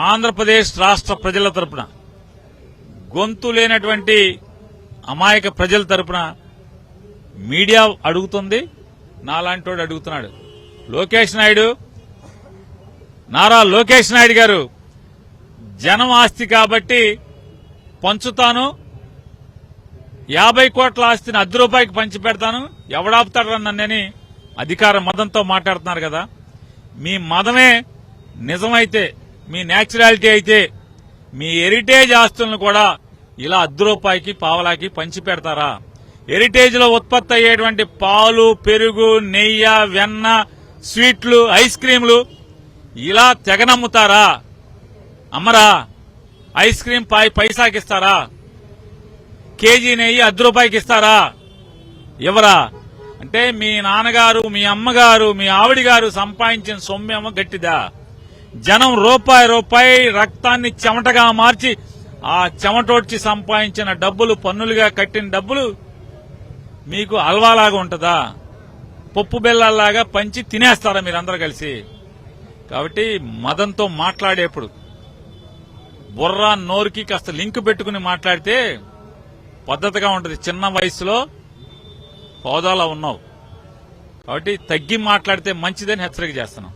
ఆంధ్రప్రదేశ్ రాష్ట్ర ప్రజల తరపున, గొంతు లేనటువంటి అమాయక ప్రజల తరపున మీడియా అడుగుతుంది, నాలాంటోడు అడుగుతున్నాడు. నారా లోకేష్ నాయుడు గారు జనం ఆస్తి కాబట్టి పంచుతాను, 50 కోట్ల ఆస్తిని ₹10 పంచి పెడతాను, ఎవడాపుతాడు నన్నని అధికార మదంతో మాట్లాడుతున్నారు కదా. మీ మదమే నిజమైతే, మీ న్యాచురాలిటీ అయితే, మీ హెరిటేజ్ ఆస్తులను కూడా ఇలా ₹10 పావలాకి పంచి పెడతారా? హెరిటేజ్ లో ఉత్పత్తి అయ్యేటువంటి పాలు, పెరుగు, నెయ్యి, వెన్న, స్వీట్లు, ఐస్ క్రీంలు ఇలా తెగనమ్ముతారా? అమ్మరా? Ice cream పైసాకిస్తారా? కేజీ నెయ్యి ₹10 ఇస్తారా? ఎవరా? అంటే మీ నాన్నగారు, మీ అమ్మగారు, మీ ఆవిడ గారు సంపాదించిన సొమ్మేమో గట్టిదా? జనం రూపాయి రక్తాన్ని చెమటగా మార్చి ఆ చెమటోడ్చి సంపాదించిన డబ్బులు, పన్నులుగా కట్టిన డబ్బులు మీకు అల్వాలాగా ఉంటుందా? పప్పు బెల్లాల్లాగా పంచి తినేస్తారా మీరందరూ కలిసి? కాబట్టి మదంతో మాట్లాడేప్పుడు బుర్రా నోరుకి కాస్త లింక్ పెట్టుకుని మాట్లాడితే పద్ధతిగా ఉంటుంది. చిన్న వయసులో హోదాలో ఉన్నావు కాబట్టి తగ్గి మాట్లాడితే మంచిదని హెచ్చరిక చేస్తున్నాం.